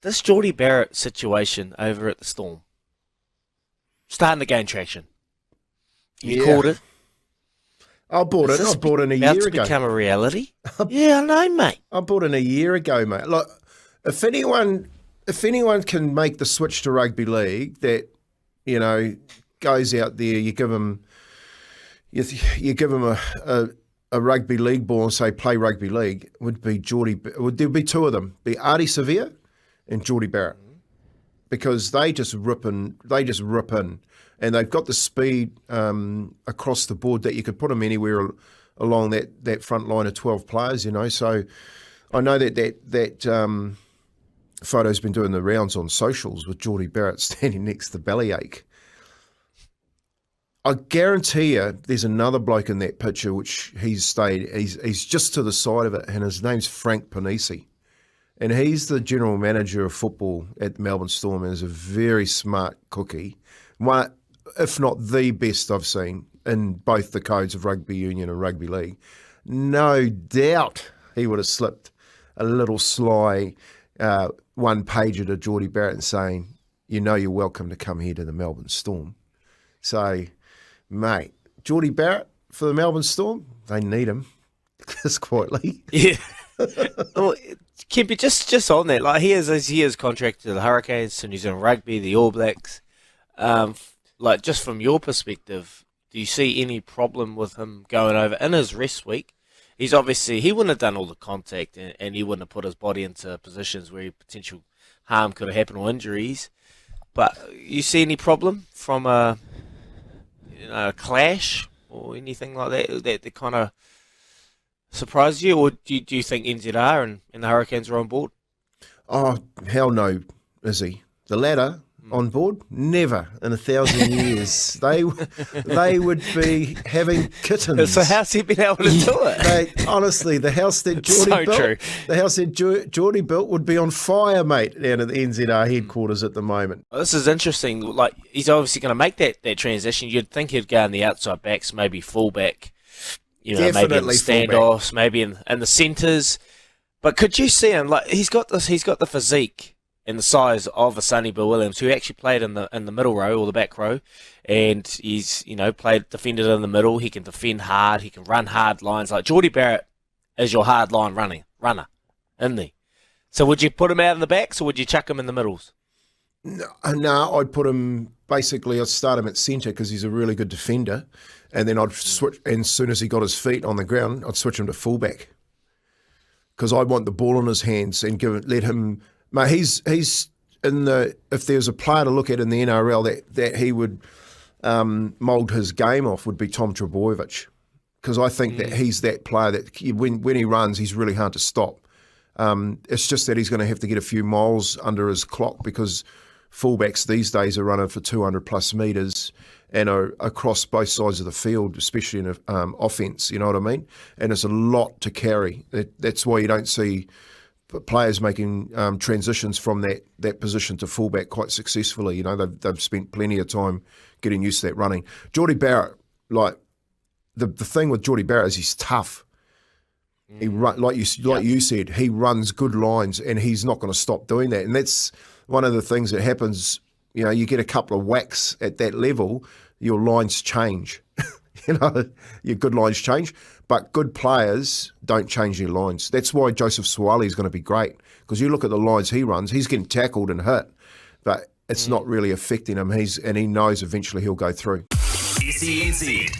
this Jordie Barrett situation over at the Storm, starting to gain traction. You called it. I bought it. I bought it a year ago. Become a reality? Yeah, I know, mate. I bought it a year ago, mate. Look, if anyone can make the switch to rugby league, that goes out there, you give them a rugby league ball and say play rugby league, would be there'd be two of them, be Artie Sevilla and Jordie Barrett, because they just rip in, and they've got the speed across the board that you could put them anywhere along that front line of 12 players, So I know that photo's been doing the rounds on socials with Jordie Barrett standing next to Bellyache. I guarantee you there's another bloke in that picture which he's just to the side of it, and his name's Frank Panisi. And he's the general manager of football at the Melbourne Storm, and is a very smart cookie. One, if not the best I've seen in both the codes of rugby union and rugby league. No doubt he would have slipped a little sly one-pager to Jordie Barrett and saying, you're welcome to come here to the Melbourne Storm. So, mate, Jordie Barrett for the Melbourne Storm, they need him, just quietly. Yeah. Well, Kemp, just on that, like he is contracted to the Hurricanes, to New Zealand Rugby, the All Blacks. Like, just from your perspective, do you see any problem with him going over in his rest week? He wouldn't have done all the contact, and he wouldn't have put his body into positions where potential harm could have happened or injuries. But you see any problem from a clash or anything like that kind of surprised you, or do you think NZR and the Hurricanes are on board? Oh, hell no, is he? The latter on board? Never in 1,000 years. They would be having kittens. So how's he been able to do it? Honestly, the house that Jordie built, true. The house that Jordie built would be on fire, mate, down at the NZR headquarters at the moment. Well, this is interesting. Like, he's obviously going to make that transition. You'd think he'd go in the outside backs, maybe fullback. Definitely maybe in the standoffs, maybe in the centres. But could you see him? Like, he's got the physique and the size of a Sonny Bill Williams, who actually played in the middle row or the back row, and he's defended in the middle. He can defend hard. He can run hard lines. Like, Jordie Barrett is your hard line runner, isn't he? So would you put him out in the backs, or would you chuck him in the middles? No, I'd put him. Basically, I'd start him at centre because he's a really good defender, and then I'd switch. And as soon as he got his feet on the ground, I'd switch him to fullback because I want the ball in his hands and let him. Mate, he's in the. If there's a player to look at in the NRL that he would mould his game off, would be Tom Trbojevic, because I think that he's that player that when he runs, he's really hard to stop. It's just that he's going to have to get a few miles under his clock, because fullbacks these days are running for 200 plus metres and are across both sides of the field, especially in offence, you know what I mean? And it's a lot to carry. That's why you don't see players making transitions from that position to fullback quite successfully. They've spent plenty of time getting used to that running. Jordie Barrett, like the thing with Jordie Barrett is he's tough. He like you said, he runs good lines, and he's not going to stop doing that. And that's one of the things that happens. You get a couple of whacks at that level, your lines change. Your good lines change, but good players don't change their lines. That's why Joseph Suwali is going to be great, because you look at the lines he runs, he's getting tackled and hit, but it's not really affecting him. And he knows eventually he'll go through. SENZ